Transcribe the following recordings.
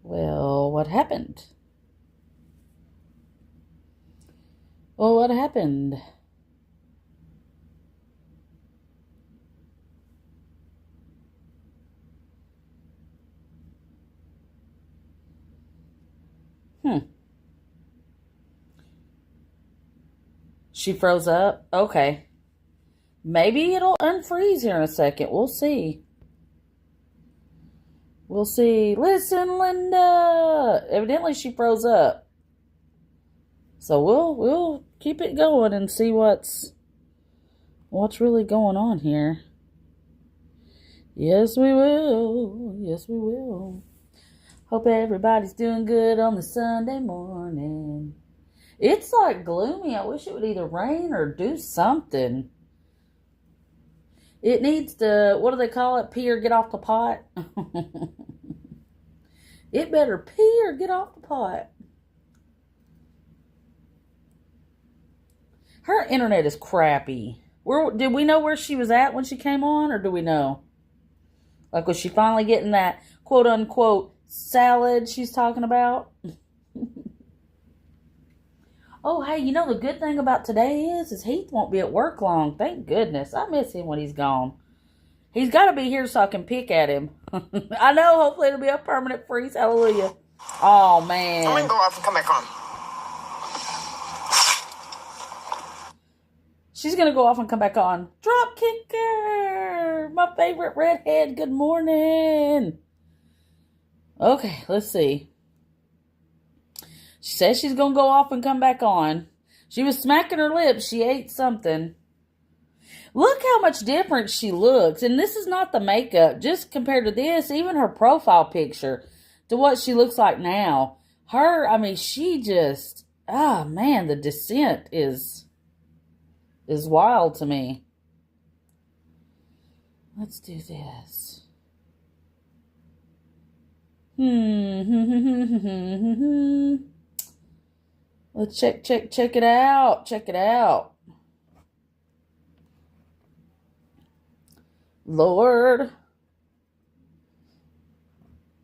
Well, what happened? Well, what happened? She froze up? Okay. Maybe it'll unfreeze here in a second. We'll see. We'll see. Listen, Linda! Evidently she froze up. So we'll keep it going and see what's really going on here. Yes, we will. Yes, we will. Hope everybody's doing good on the Sunday morning. It's like gloomy. I wish it would either rain or do something. It needs to, what do they call it? Pee or get off the pot? It better pee or get off the pot. Her internet is crappy. Did we know where she was at when she came on, or do we know? Like, was she finally getting that quote-unquote salad she's talking about? Oh, hey, you know the good thing about today is Heath won't be at work long. Thank goodness. I miss him when he's gone. He's got to be here so I can pick at him. I know, hopefully it'll be a permanent freeze. Hallelujah. Oh, man. I'm going to go off and come back on. She's going to go off and come back on. Drop kicker. My favorite redhead. Good morning. Okay, let's see. She says she's going to go off and come back on. She was smacking her lips. She ate something. Look how much different she looks. And this is not the makeup. Just compared to this, even her profile picture to what she looks like now. She just, man, the descent is wild to me. Let's do this. Let's check it out. Check it out. Lord.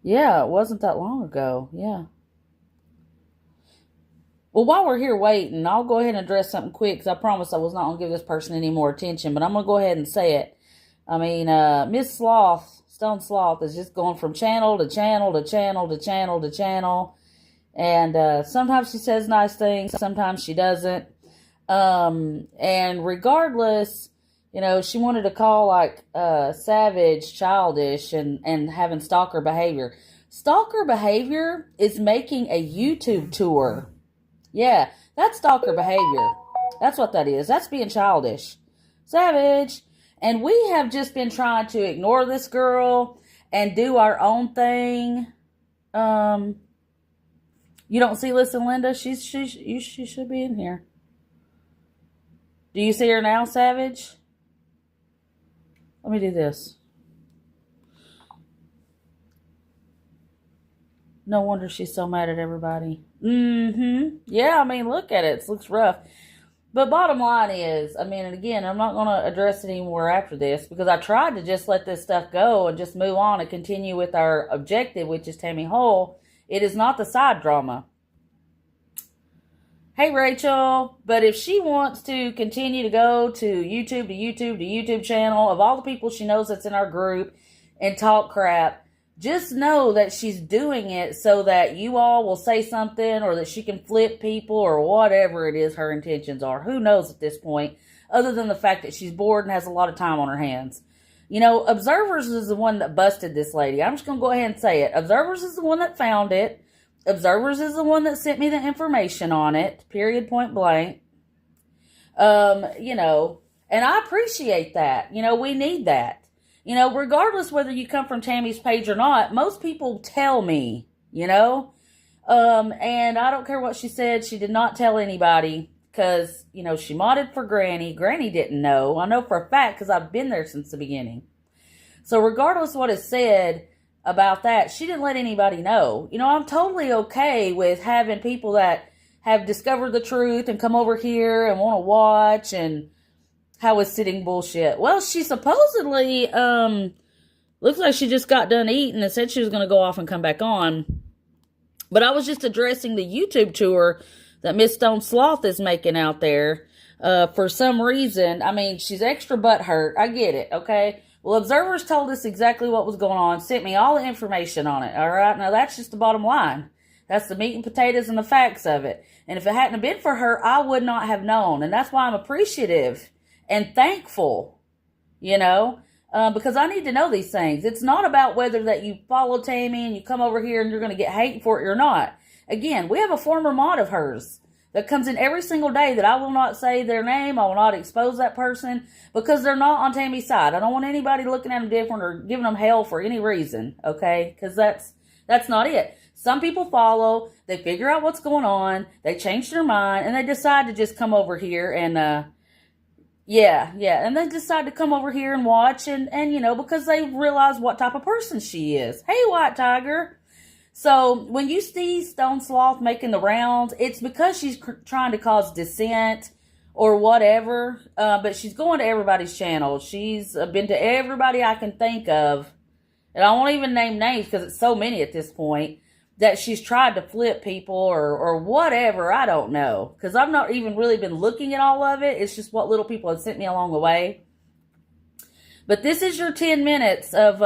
Yeah, it wasn't that long ago. Yeah. Well, while we're here waiting, I'll go ahead and address something quick, because I promised I was not going to give this person any more attention, but I'm going to go ahead and say it. I mean, Miss Sloth, Stone Sloth, is just going from channel to channel to channel to channel to channel. And sometimes she says nice things, sometimes she doesn't. And regardless, she wanted to call like Savage childish and having stalker behavior. Stalker behavior is making a YouTube tour. Yeah, that's stalker behavior. That's what that is. That's being childish. Savage. And we have just been trying to ignore this girl and do our own thing. You don't see Listen Linda? She should be in here. Do you see her now, Savage? Let me do this. No wonder she's so mad at everybody. Yeah, look at it. It looks rough. But bottom line is, and again, I'm not going to address it anymore after this, because I tried to just let this stuff go and just move on and continue with our objective, which is Tammy Hole. It is not the side drama. Hey, Rachel, but if she wants to continue to go to YouTube channel of all the people she knows that's in our group and talk crap, just know that she's doing it so that you all will say something, or that she can flip people, or whatever it is her intentions are. Who knows at this point, other than the fact that she's bored and has a lot of time on her hands. Observers is the one that busted this lady. I'm just going to go ahead and say it. Observers is the one that found it. Observers is the one that sent me the information on it. Period, point blank. And I appreciate that. We need that. Regardless whether you come from Tammy's page or not, most people tell me, and I don't care what she said. She did not tell anybody, because, she modded for Granny. Granny didn't know. I know for a fact, because I've been there since the beginning. So regardless of what is said about that, she didn't let anybody know. I'm totally okay with having people that have discovered the truth and come over here and want to watch, and how is sitting bullshit. Well, she supposedly, looks like she just got done eating and said she was going to go off and come back on. But I was just addressing the YouTube tour that Miss Stone Sloth is making out there. For some reason, I mean, she's extra butthurt. I get it, okay? Well, observers told us exactly what was going on, sent me all the information on it, all right? Now, that's just the bottom line. That's the meat and potatoes and the facts of it. And if it hadn't been for her, I would not have known. And that's why I'm appreciative and thankful, you know, because I need to know these things. It's not about whether that you follow Tammy and you come over here and you're going to get hate for it or not. Again, we have a former mod of hers that comes in every single day that I will not say their name. I will not expose that person because they're not on Tammy's side. I don't want anybody looking at them different or giving them hell for any reason, okay? Because that's not it. Some people follow, they figure out what's going on, they change their mind, and they decide to just come over here and, and they decide to come over here and watch and you know, because they realize what type of person she is. Hey, White Tiger. So when you see Stone Sloth making the rounds, it's because she's trying to cause dissent or whatever, but she's going to everybody's channel. She's been to everybody I can think of, and I won't even name names because it's so many at this point, that she's tried to flip people or whatever. I don't know, because I've not even really been looking at all of it. It's just what little people have sent me along the way. But this is your 10 minutes of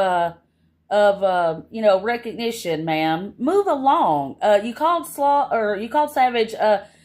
you know, recognition, ma'am. Move along. You called Savage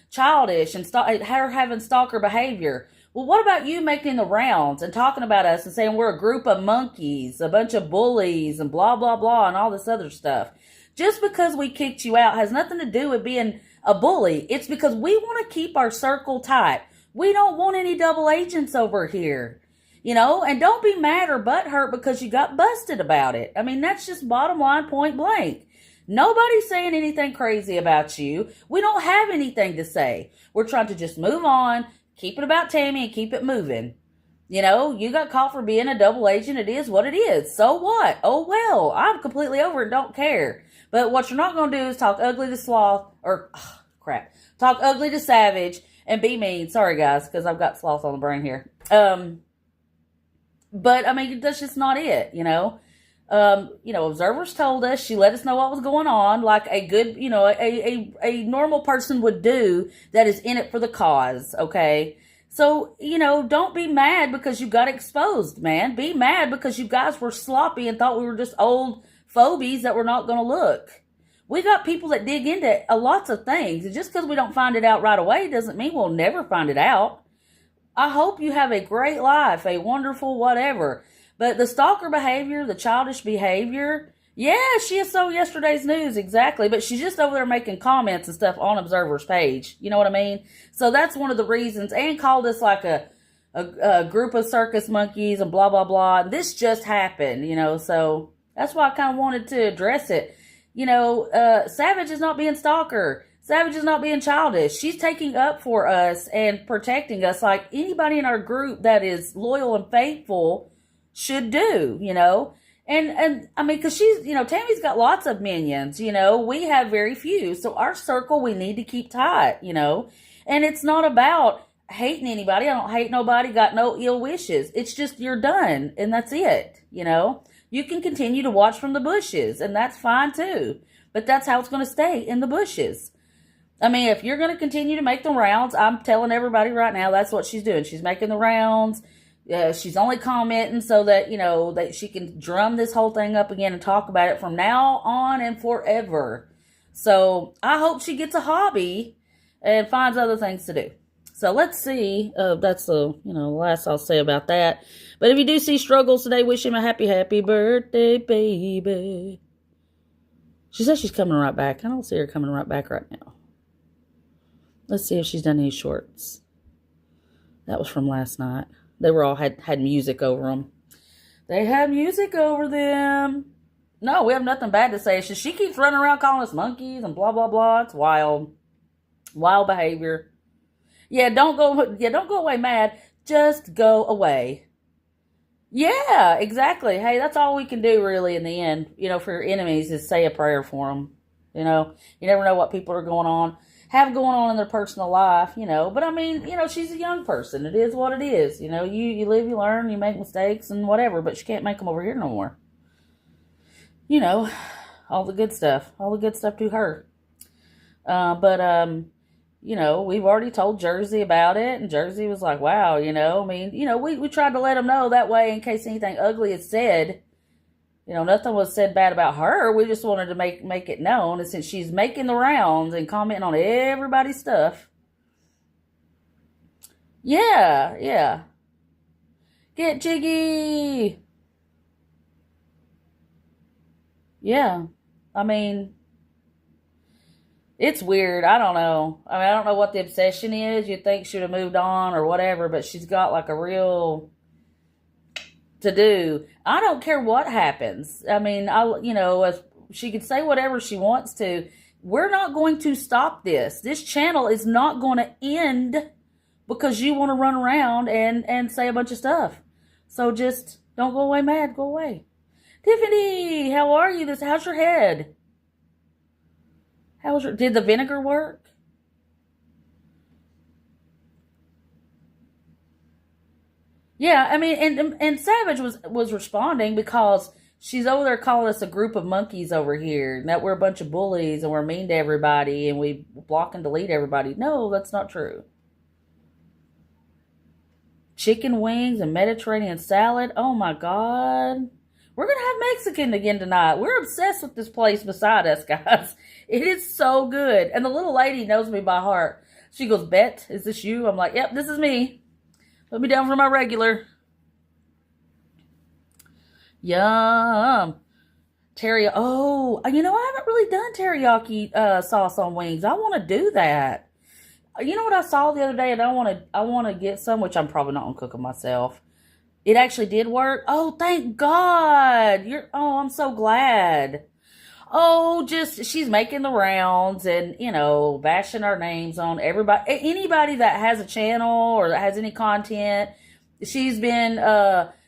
childish and her having stalker behavior. Well, what about you making the rounds and talking about us and saying we're a group of monkeys, a bunch of bullies, and blah blah blah, and all this other stuff? Just because we kicked you out has nothing to do with being a bully. It's because we want to keep our circle tight. We don't want any double agents over here. You know, and don't be mad or butthurt because you got busted about it. I mean, that's just bottom line, point blank. Nobody's saying anything crazy about you. We don't have anything to say. We're trying to just move on, keep it about Tammy, and keep it moving. You know, you got caught for being a double agent. It is what it is. So what? Oh, well, I'm completely over it. Don't care. But what you're not going to do is talk ugly to Sloth, or, talk ugly to Savage and be mean. Sorry, guys, because I've got Sloth on the brain here. But, I mean, that's just not it, you know. Observers told us, she let us know what was going on, like a good, you know, a normal person would do that is in it for the cause, okay? So, you know, don't be mad because you got exposed, man. Be mad because you guys were sloppy and thought we were just old phobies that were not going to look. We got people that dig into lots of things. And just because we don't find it out right away doesn't mean we'll never find it out. I hope you have a great life, a wonderful whatever. But the stalker behavior, the childish behavior, yeah, she is so yesterday's news, exactly. But she's just over there making comments and stuff on Observer's page. You know what I mean? So that's one of the reasons. And called us like a group of circus monkeys and blah, blah, blah. This just happened, you know, so that's why I kind of wanted to address it. You know, Savage is not being stalker. Savage is not being childish. She's taking up for us and protecting us like anybody in our group that is loyal and faithful should do, you know. And I mean, because she's, you know, Tammy's got lots of minions, you know. We have very few. So our circle we need to keep tight, you know. And it's not about hating anybody. I don't hate nobody, got no ill wishes. It's just you're done, and that's it, you know. You can continue to watch from the bushes, and that's fine too. But that's how it's going to stay, in the bushes. I mean, if you're going to continue to make the rounds, I'm telling everybody right now, that's what she's doing. She's making the rounds. She's only commenting so that, you know, that she can drum this whole thing up again and talk about it from now on and forever. So I hope she gets a hobby and finds other things to do. So let's see. That's the, you know, last I'll say about that. But if you do see struggles today, wish him a happy, happy birthday, baby. She says she's coming right back. I don't see her coming right back right now. Let's see if she's done any shorts. That was from last night. They were all had music over them. They had music over them. No, we have nothing bad to say. She keeps running around calling us monkeys and blah, blah, blah. It's wild. Wild behavior. Yeah, don't go away mad. Just go away. Yeah, exactly. Hey, that's all we can do really in the end, you know, for your enemies is say a prayer for them. You know, you never know what people are have going on in their personal life, you know. But I mean, you know, she's a young person. It is what it is. You know, you live, you learn, you make mistakes and whatever, but she can't make them over here no more. You know, all the good stuff to her. But we've already told Jersey about it, and Jersey was like, wow, I mean, we tried to let them know that way in case anything ugly is said. Nothing was said bad about her. We just wanted to make it known. And since she's making the rounds and commenting on everybody's stuff. Yeah, yeah. Get jiggy. Yeah. I mean, it's weird. I don't know. I mean, I don't know what the obsession is. You'd think she'd have moved on or whatever, but she's got like a real to do. I don't care what happens. I mean, if she could say whatever she wants to. We're not going to stop this. This channel is not going to end because you want to run around and say a bunch of stuff. So just don't go away mad. Go away. Tiffany, how are you? How's your head? Did the vinegar work? Yeah, I mean, and Savage was responding because she's over there calling us a group of monkeys over here, and that we're a bunch of bullies and we're mean to everybody and we block and delete everybody. No, that's not true. Chicken wings and Mediterranean salad. Oh my God. We're going to have Mexican again tonight. We're obsessed with this place beside us, guys. It is so good. And the little lady knows me by heart. She goes, Bet, is this you? I'm like, yep, this is me. Put me down for my regular. Yum. Teriyaki. Oh, I haven't really done teriyaki sauce on wings. I want to do that. You know what I saw the other day, and I want to get some, which I'm probably not gonna cook them myself. It actually did work. Oh, thank God! I'm so glad. Oh, she's making the rounds and bashing our names on everybody, anybody that has a channel or that has any content. She's been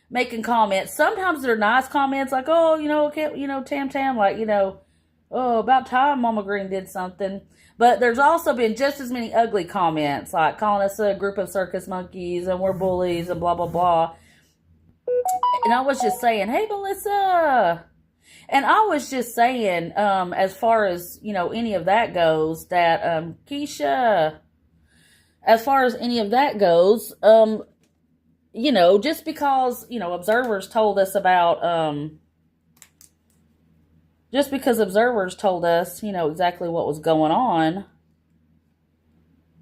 making comments. Sometimes they're nice comments, like, oh, Tam, like, oh, about time Mama Green did something. But there's also been just as many ugly comments, like calling us a group of circus monkeys and we're bullies and blah, blah, blah. And I was just saying, hey, Melissa. And I was just saying, as far as, any of that goes, that, Keisha, as far as any of that goes, just because, observers told us about, just because observers told us, exactly what was going on,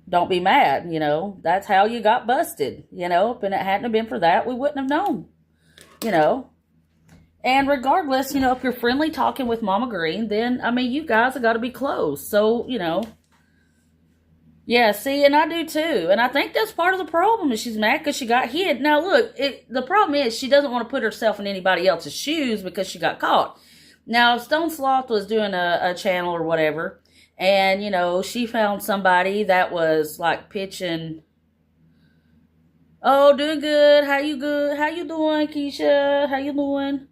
don't be mad, that's how you got busted, if it hadn't have been for that, we wouldn't have known, and regardless, if you're friendly talking with Mama Green, then, I mean, you guys have got to be close, so, yeah, see, and I do too, and I think that's part of the problem, is she's mad because she got hit. Now, look, the problem is she doesn't want to put herself in anybody else's shoes because she got caught. Now, if Stone Sloth was doing a channel or whatever, and, she found somebody that was, like, pitching, oh, doing good, how you doing, Keisha, how you doing,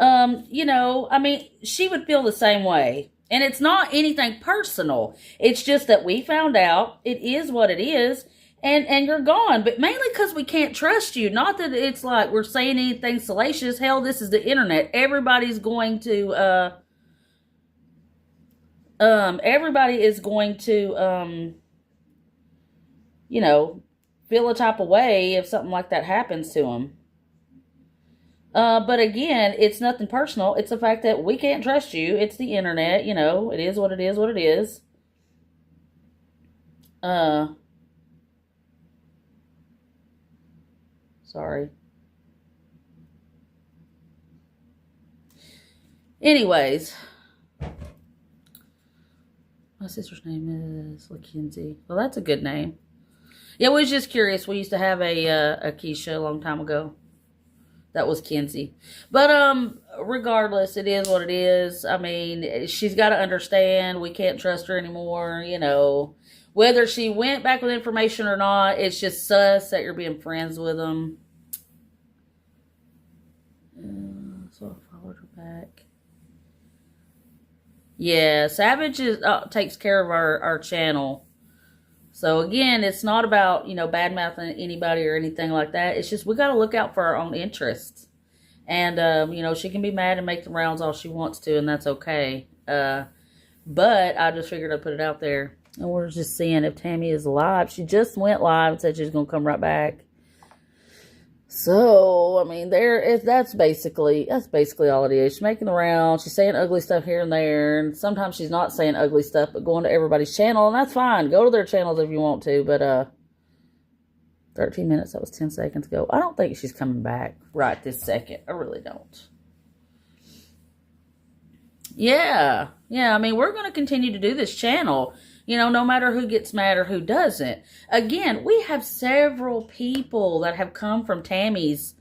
I mean, she would feel the same way, and it's not anything personal, it's just that we found out, it is what it is, and you're gone, but mainly because we can't trust you. Not that it's like we're saying anything salacious. Hell, this is the internet. Everybody's going to, feel a type of way if something like that happens to them. But again, it's nothing personal. It's the fact that we can't trust you. It's the internet, it is what it is, what it is. Sorry. Anyways, my sister's name is Mackenzie. Well, that's a good name. Yeah, we was just curious. We used to have a Keisha a long time ago. That was Kenzie. But regardless, it is what it is. I mean, she's got to understand we can't trust her anymore, Whether she went back with information or not, it's just sus that you're being friends with them. So I followed her back. Yeah, Savage takes care of our channel. So again, it's not about, bad mouthing anybody or anything like that. It's just we got to look out for our own interests. And, she can be mad and make the rounds all she wants to, and that's okay. But I just figured I'd put it out there. And we're just seeing if Tammy is live. She just went live and said she's going to come right back. So, I mean, that's basically all it is. She's making the rounds. She's saying ugly stuff here and there. And sometimes she's not saying ugly stuff, but going to everybody's channel. And that's fine. Go to their channels if you want to. But, 13 minutes, that was 10 seconds ago. I don't think she's coming back right this second. I really don't. Yeah. I mean, we're going to continue to do this channel, no matter who gets mad or who doesn't. Again, we have several people that have come from Tammy's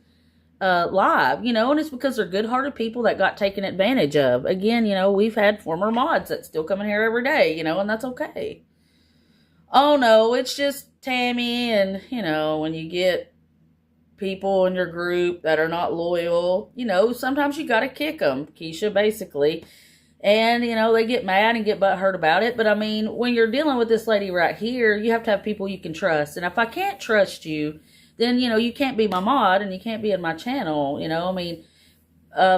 live, and it's because they're good-hearted people that got taken advantage of. Again, we've had former mods that still come in here every day, and that's okay. Oh, no, it's just Tammy, and, when you get people in your group that are not loyal, sometimes you got to kick them, Keisha, basically. And, they get mad and get butthurt about it. But, I mean, when you're dealing with this lady right here, you have to have people you can trust. And if I can't trust you, then, you can't be my mod and you can't be in my channel, I mean,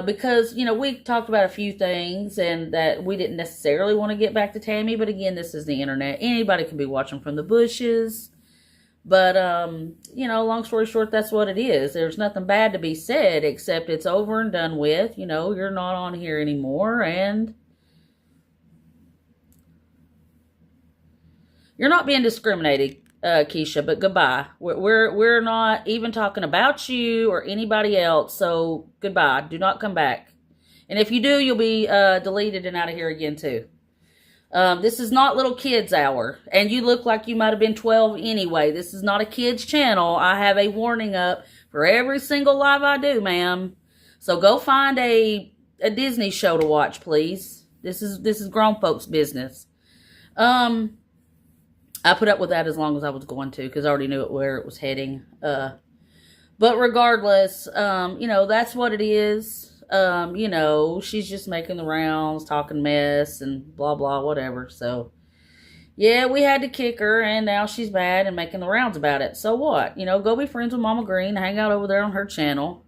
because, we talked about a few things and that we didn't necessarily want to get back to Tammy. But, again, this is the internet. Anybody can be watching from the bushes. But, long story short, that's what it is. There's nothing bad to be said, except it's over and done with. You're not on here anymore, and you're not being discriminated, Keisha, but goodbye. We're not even talking about you or anybody else, so goodbye. Do not come back. And if you do, you'll be deleted and out of here again, too. This is not little kids hour, and you look like you might have been 12 anyway. This is not a kids channel. I have a warning up for every single live I do, ma'am. So go find a Disney show to watch, please. This is grown folks' business. I put up with that as long as I was going to, because I already knew where it was heading. But regardless, that's what it is. She's just making the rounds, talking mess, and blah, blah, whatever. So, yeah, we had to kick her, and now she's bad and making the rounds about it. So what? Go be friends with Mama Green, hang out over there on her channel.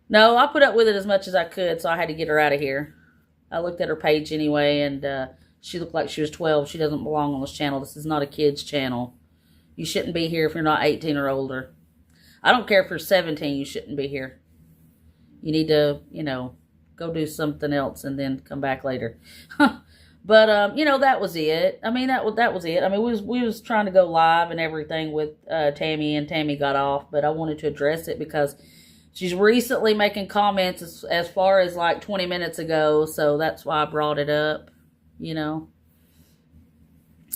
No, I put up with it as much as I could, so I had to get her out of here. I looked at her page anyway, and she looked like she was 12. She doesn't belong on this channel. This is not a kid's channel. You shouldn't be here if you're not 18 or older. I don't care if you're 17, you shouldn't be here. You need to, go do something else and then come back later. But, that was it. I mean, that was it. I mean, we was trying to go live and everything with Tammy, and Tammy got off. But I wanted to address it because she's recently making comments as far as like 20 minutes ago. So that's why I brought it up,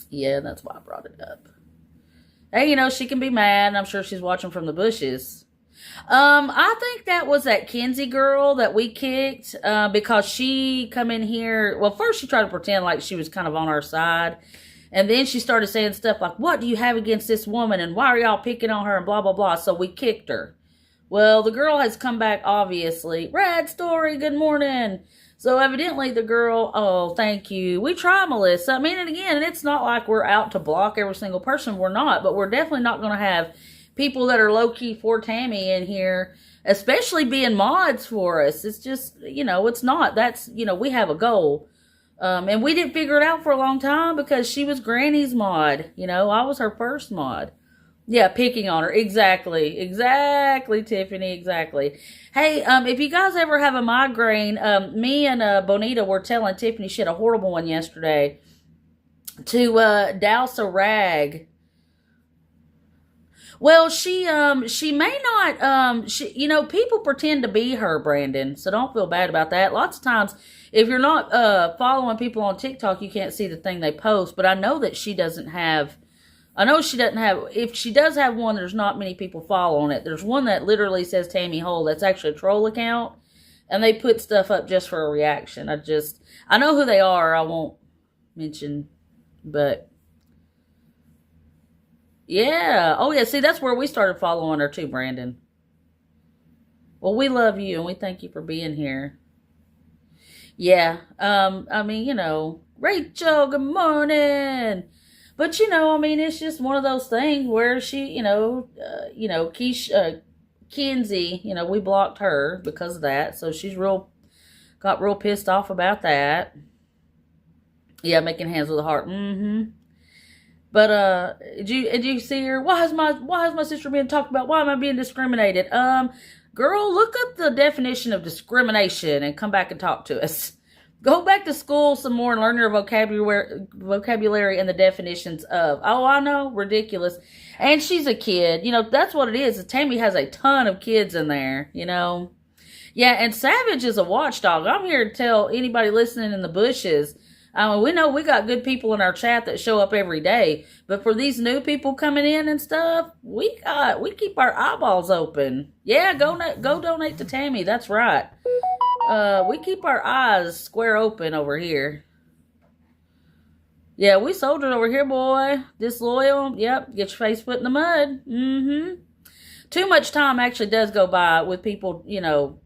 Yeah, that's why I brought it up. Hey, she can be mad. I'm sure she's watching from the bushes. I think that was that Kenzie girl that we kicked, because she come in here. Well, first she tried to pretend like she was kind of on our side. And then she started saying stuff like, what do you have against this woman? And why are y'all picking on her? And blah, blah, blah. So we kicked her. Well, the girl has come back, obviously. Rad story, good morning. So evidently the girl, oh, thank you. We try, Melissa. I mean, and again, it's not like we're out to block every single person. We're not. But we're definitely not going to have people that are low-key for Tammy in here, especially being mods for us. It's just, it's not. That's, we have a goal. And we didn't figure it out for a long time because she was Granny's mod. I was her first mod. Yeah, picking on her. Exactly, Tiffany, exactly. Hey, if you guys ever have a migraine, me and Bonita were telling Tiffany she had a horrible one yesterday to douse a rag. Well, she may not, people pretend to be her, Brandon, so don't feel bad about that. Lots of times, if you're not following people on TikTok, you can't see the thing they post, but I know that she doesn't have, if she does have one, there's not many people following it. There's one that literally says Tammy Hole, that's actually a troll account, and they put stuff up just for a reaction. I know who they are, I won't mention, but... yeah. Oh, yeah. See, that's where we started following her too, Brandon. Well, we love you and we thank you for being here. Yeah. I mean, Rachel, good morning. But, it's just one of those things where she, Keisha, Kenzie, we blocked her because of that. So she's got real pissed off about that. Yeah, making hands with a heart. Mm-hmm. But did you see her? Why is my sister being talked about? Why am I being discriminated? Girl, look up the definition of discrimination and come back and talk to us. Go back to school some more and learn your vocabulary and the definitions of. Oh, I know, ridiculous. And she's a kid. You know, that's what it is. Tammy has a ton of kids in there, you know. Yeah, and Savage is a watchdog. I'm here to tell anybody listening in the bushes. I mean, we know we got good people in our chat that show up every day, but for these new people coming in and stuff, we keep our eyeballs open. Yeah, go donate to Tammy. That's right. We keep our eyes square open over here. Yeah, we soldiers over here, boy. Disloyal. Yep, get your face put in the mud. Mm-hmm. Too much time actually does go by with people, you know,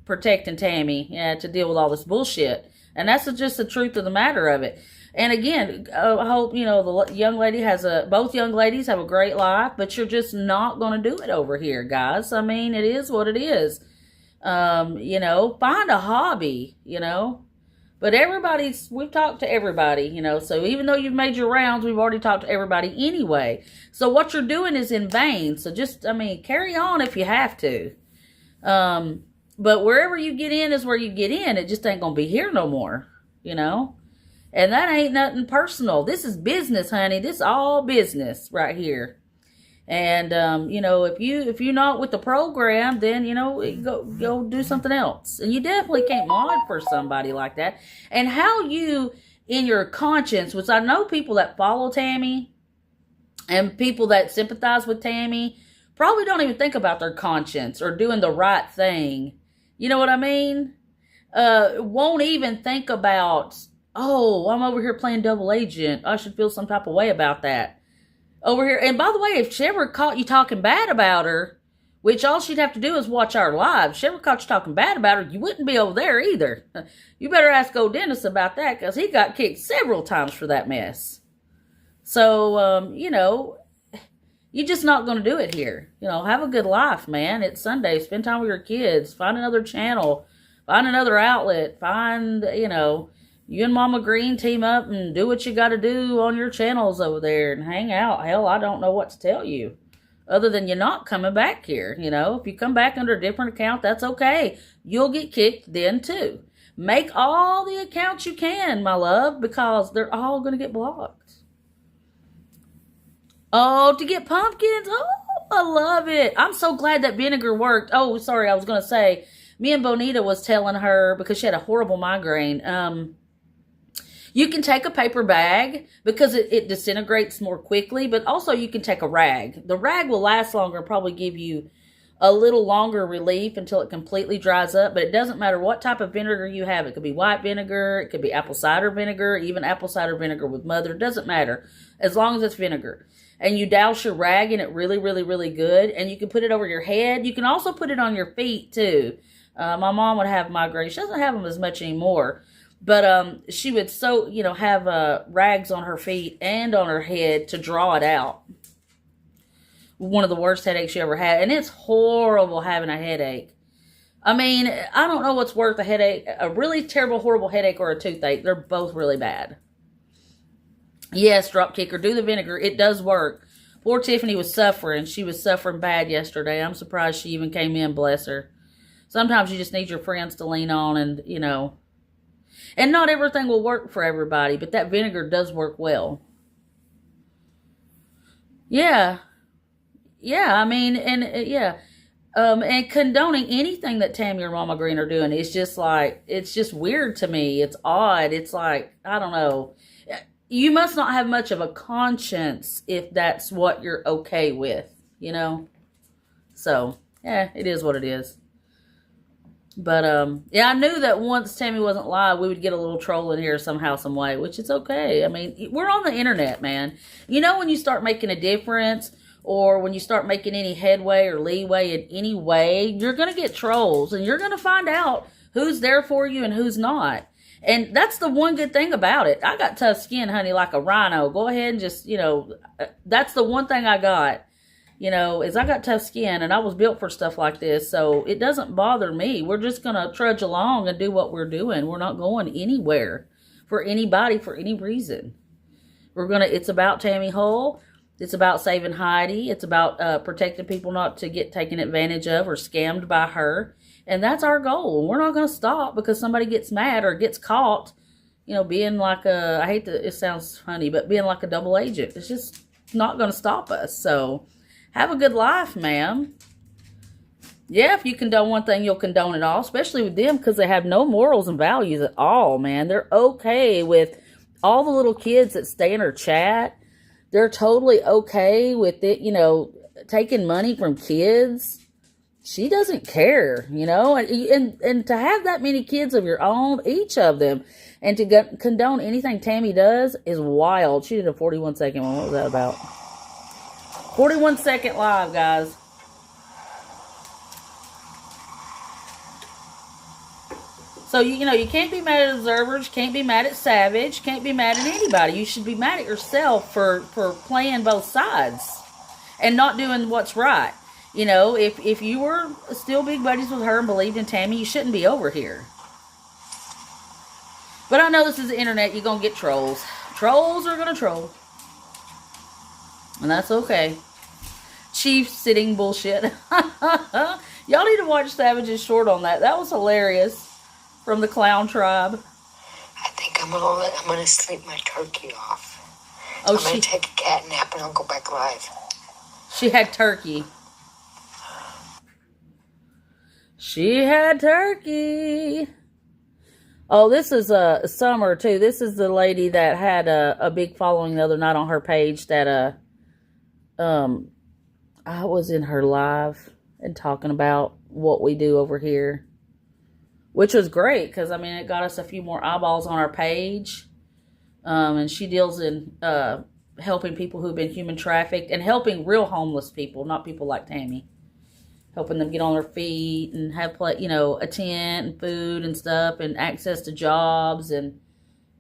protecting Tammy, yeah, to deal with all this bullshit. And that's just the truth of the matter of it. And again, I hope, you know, the young lady both young ladies have a great life, but you're just not going to do it over here, guys. I mean, it is what it is. You know, find a hobby, you know. But we've talked to everybody, you know. So even though you've made your rounds, we've already talked to everybody anyway. So what you're doing is in vain. So just, I mean, carry on if you have to. But wherever you get in is where you get in. It just ain't going to be here no more, you know. And that ain't nothing personal. This is business, honey. This is all business right here. And, you know, if you're not with the program, then, you know, go do something else. And you definitely can't mod for somebody like that. And how you, in your conscience, which I know people that follow Tammy and people that sympathize with Tammy probably don't even think about their conscience or doing the right thing. You know what I mean? Won't even think about, oh, I'm over here playing double agent. I should feel some type of way about that. Over here. And by the way, if she ever caught you talking bad about her, which all she'd have to do is watch our live. If she ever caught you talking bad about her, you wouldn't be over there either. You better ask old Dennis about that, because he got kicked several times for that mess. So, you know, you're just not going to do it here. You know, have a good life, man. It's Sunday. Spend time with your kids. Find another channel. Find another outlet. Find, you know, you and Mama Green team up and do what you got to do on your channels over there and hang out. Hell, I don't know what to tell you. Other than you're not coming back here, you know. If you come back under a different account, that's okay. You'll get kicked then, too. Make all the accounts you can, my love, because they're all going to get blocked. Oh, to get pumpkins? Oh, I love it. I'm so glad that vinegar worked. Oh, sorry, I was going to say, me and Bonita was telling her, because she had a horrible migraine, you can take a paper bag because it disintegrates more quickly, but also you can take a rag. The rag will last longer and probably give you a little longer relief until it completely dries up, but it doesn't matter what type of vinegar you have. It could be white vinegar, it could be apple cider vinegar, even apple cider vinegar with mother. It doesn't matter as long as it's vinegar. And you douse your rag in it really, really, really good. And you can put it over your head. You can also put it on your feet, too. My mom would have migraines. She doesn't have them as much anymore. But she would have rags on her feet and on her head to draw it out. One of the worst headaches she ever had. And it's horrible having a headache. I mean, I don't know what's worse, a headache, a really terrible, horrible headache or a toothache. They're both really bad. Yes, drop kicker, do the vinegar. It does work. Poor Tiffany was suffering. She was suffering bad yesterday. I'm surprised she even came in, bless her. Sometimes you just need your friends to lean on and, you know. And not everything will work for everybody, but that vinegar does work well. Yeah. Yeah, I mean, and yeah. And condoning anything that Tammy or Mama Green are doing is just like, it's just weird to me. It's odd. It's like, I don't know. You must not have much of a conscience if that's what you're okay with, you know? So, yeah, it is what it is. But, yeah, I knew that once Tammy wasn't live, we would get a little troll in here somehow, some way, which is okay. I mean, we're on the internet, man. You know, when you start making a difference or when you start making any headway or leeway in any way, you're going to get trolls and you're going to find out who's there for you and who's not. And that's the one good thing about it. I got tough skin, honey, like a rhino. Go ahead and just, you know, that's the one thing I got, you know, is I got tough skin and I was built for stuff like this. So it doesn't bother me. We're just going to trudge along and do what we're doing. We're not going anywhere for anybody for any reason. It's about Tammy Hull. It's about saving Heidi. It's about protecting people not to get taken advantage of or scammed by her. And that's our goal. We're not going to stop because somebody gets mad or gets caught, being like it sounds funny, but being like a double agent. It's just not going to stop us. So have a good life, ma'am. Yeah, if you condone one thing, you'll condone it all, especially with them because they have no morals and values at all, man. They're okay with all the little kids that stay in her chat. They're totally okay with it, taking money from kids. She doesn't care, and to have that many kids of your own, each of them, and to condone anything Tammy does is wild. She did a 41-second one. What was that about? 41-second live, guys. So, you can't be mad at observers, can't be mad at Savage, can't be mad at anybody. You should be mad at yourself for playing both sides and not doing what's right. If you were still big buddies with her and believed in Tammy, you shouldn't be over here. But I know this is the internet. You're going to get trolls. Trolls are going to troll. And that's okay. Chief sitting bullshit. Y'all need to watch Savage's short on that. That was hilarious. From the clown tribe. I think I'm gonna sleep my turkey off. Oh, I'm gonna take a cat nap and I'll go back live. She had turkey. She had turkey. Oh, this is Summer too. This is the lady that had a big following the other night on her page. That I was in her live and talking about what we do over here. Which was great, because, it got us a few more eyeballs on our page. And she deals in helping people who've been human trafficked and helping real homeless people, not people like Tammy. Helping them get on their feet and have, a tent and food and stuff and access to jobs and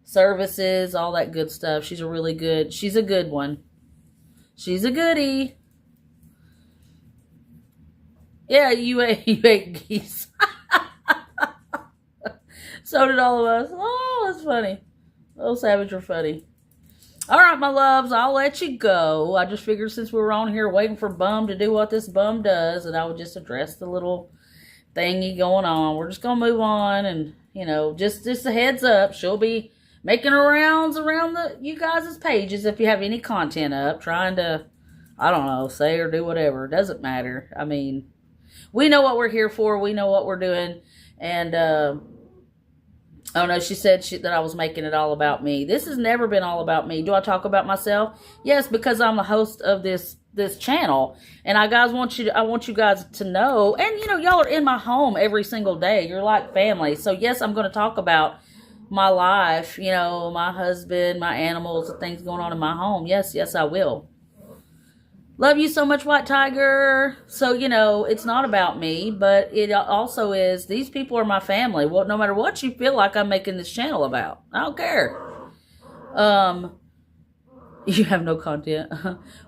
services, all that good stuff. She's a good one. She's a goodie. Yeah, you ate geese. So did all of us. Oh, that's funny. Oh, Savage are funny. All right, my loves, I'll let you go. I just figured since we were on here waiting for Bum to do what this Bum does, that I would just address the little thingy going on. We're just going to move on. And, just a heads up. She'll be making her rounds around you guys' pages if you have any content up. Trying to, I don't know, say or do whatever. It doesn't matter. We know what we're here for. We know what we're doing. And, oh no, she said that I was making it all about me. This has never been all about me. Do I talk about myself? Yes, because I'm the host of this channel. And I want you guys to know, and y'all are in my home every single day. You're like family. So yes, I'm going to talk about my life, my husband, my animals, the things going on in my home. Yes, I will. Love you so much, White Tiger. So, it's not about me, but it also is, these people are my family. Well, no matter what you feel like I'm making this channel about. I don't care. You have no content.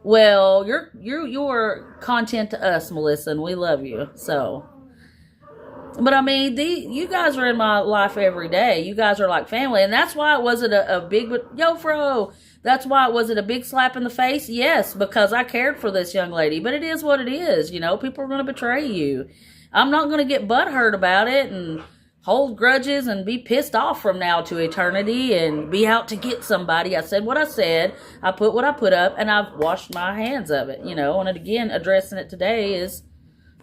Well, you're content to us, Melissa, and we love you. So, but you guys are in my life every day. You guys are like family, and that's why it wasn't a big, fro. That's why it wasn't a big slap in the face. Yes, because I cared for this young lady. But it is what it is. People are going to betray you. I'm not going to get butthurt about it and hold grudges and be pissed off from now to eternity and be out to get somebody. I said what I said. I put what I put up, and I've washed my hands of it. And again, addressing it today is,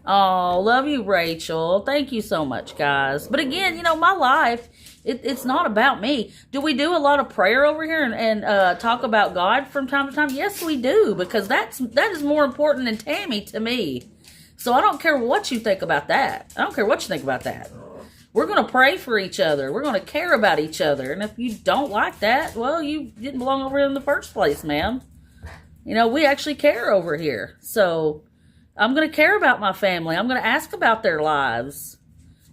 oh, love you, Rachel. Thank you so much, guys. But again, my life, it's not about me. Do we do a lot of prayer over here and talk about God from time to time? Yes, we do, because that is more important than Tammy to me. So I don't care what you think about that. I don't care what you think about that. We're going to pray for each other. We're going to care about each other. And if you don't like that, well, you didn't belong over here in the first place, ma'am. We actually care over here. So I'm going to care about my family. I'm going to ask about their lives.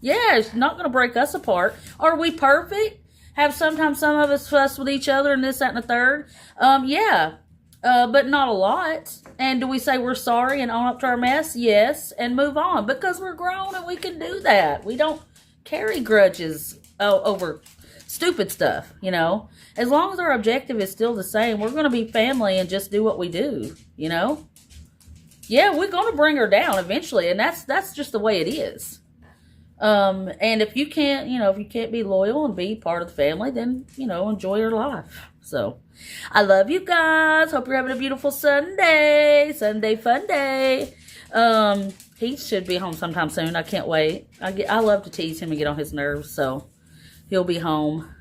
Yeah, it's not going to break us apart. Are we perfect? Have sometimes some of us fuss with each other and this, that, and the third? Yeah, but not a lot. And do we say we're sorry and own up to our mess? Yes, and move on. Because we're grown and we can do that. We don't carry grudges over stupid stuff, you know. As long as our objective is still the same, we're going to be family and just do what we do, you know. Yeah, we're going to bring her down eventually, and that's just the way it is. And if you can't, you know, if you can't be loyal and be part of the family, then, you know, enjoy your life. So, I love you guys. Hope you're having a beautiful Sunday. Sunday fun day. He should be home sometime soon. I can't wait. I love to tease him and get on his nerves, so he'll be home.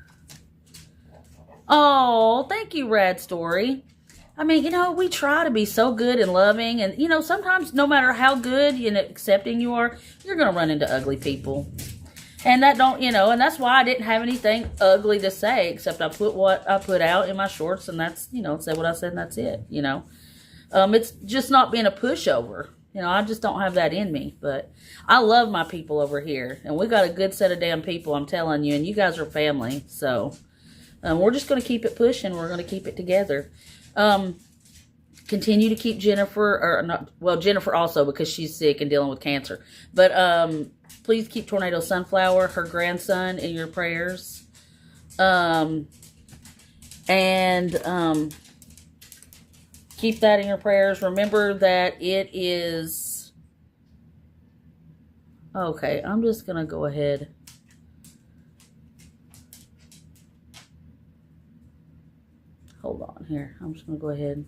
Oh, thank you, Rad Story. I mean, you know, we try to be so good and loving, and, you know, sometimes no matter how good and accepting you are, you're going to run into ugly people. And that don't, you know, and that's why I didn't have anything ugly to say, except I put what I put out in my shorts, and that's, you know, said what I said, and that's it, you know. It's just not being a pushover. You know, I just don't have that in me, but I love my people over here, and we got a good set of damn people, I'm telling you, and you guys are family, so we're just going to keep it pushing. We're going to keep it together. Continue to keep Jennifer, or not, well, Jennifer also, because she's sick and dealing with cancer. But, please keep Tornado Sunflower, her grandson, in your prayers. Keep that in your prayers. Remember that it is, okay, I'm just going to go ahead. Hold on here. I'm just going to go ahead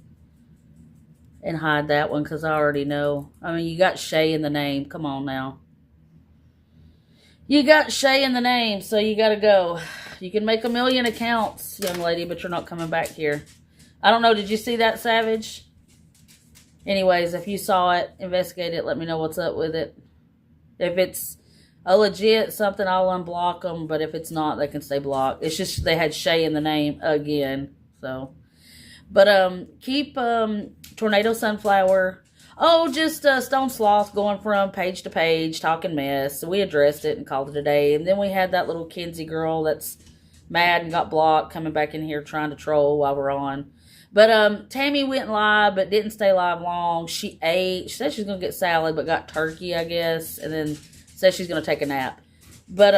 and hide that one because I already know. I mean, you got Shay in the name. Come on now. You got Shay in the name, so you got to go. You can make 1 million accounts, young lady, but you're not coming back here. I don't know. Did you see that, Savage? Anyways, if you saw it, investigate it. Let me know what's up with it. If it's a legit something, I'll unblock them. But if it's not, they can stay blocked. It's just they had Shay in the name again. So, but keep Tornado Sunflower. Oh, just Stone Sloth going from page to page, talking mess. So we addressed it and called it a day. And then we had that little Kinsey girl that's mad and got blocked coming back in here trying to troll while we're on. But Tammy went live but didn't stay live long. She ate. She said she's going to get salad but got turkey, I guess. And then said she's going to take a nap. But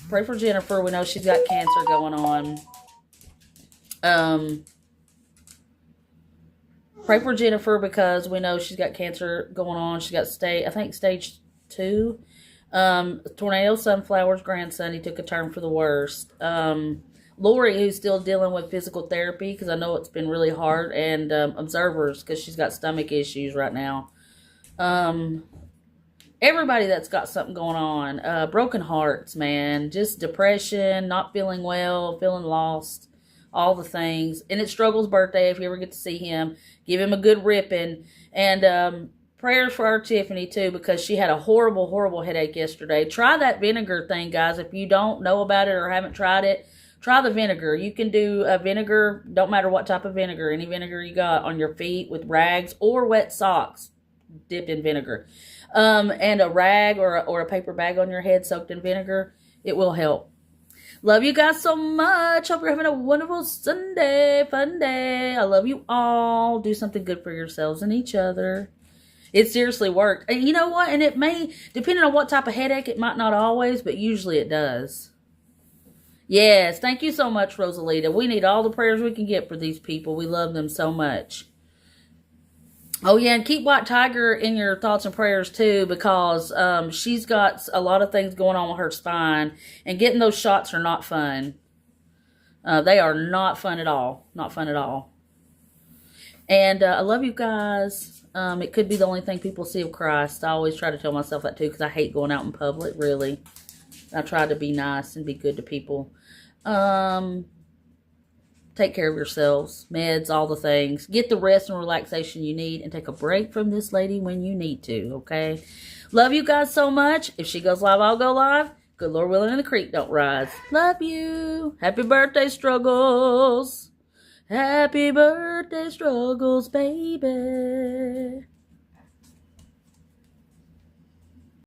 pray for Jennifer. We know she's got cancer going on. Pray for Jennifer because we know she's got cancer going on. She's got stage 2. Tornado Sunflower's grandson, he took a turn for the worst. Lori, who's still dealing with physical therapy because I know it's been really hard, and observers because she's got stomach issues right now. Everybody that's got something going on. Broken hearts, man. Just depression, not feeling well, feeling lost. All the things. And it's Struggle's birthday. If you ever get to see him, give him a good ripping. And prayers for our Tiffany, too, because she had a horrible, horrible headache yesterday. Try that vinegar thing, guys. If you don't know about it or haven't tried it, try the vinegar. You can do a vinegar, don't matter what type of vinegar, any vinegar you got, on your feet with rags or wet socks dipped in vinegar. And a rag or a paper bag on your head soaked in vinegar. It will help. Love you guys so much. Hope you're having a wonderful Sunday, fun day. I love you all. Do something good for yourselves and each other. It seriously worked. And you know what? And it may, depending on what type of headache, it might not always, but usually it does. Yes, thank you so much, Rosalita. We need all the prayers we can get for these people. We love them so much. Oh, yeah, and keep White Tiger in your thoughts and prayers, too, because she's got a lot of things going on with her spine, and getting those shots are not fun. They are not fun at all. Not fun at all. And I love you guys. It could be the only thing people see of Christ. I always try to tell myself that, too, because I hate going out in public, really. I try to be nice and be good to people. Take care of yourselves, meds, all the things. Get the rest and relaxation you need, and take a break from this lady when you need to, okay? Love you guys so much. If she goes live, I'll go live. Good Lord willing, and the creek don't rise. Love you. Happy birthday, Struggles. Happy birthday, Struggles, baby.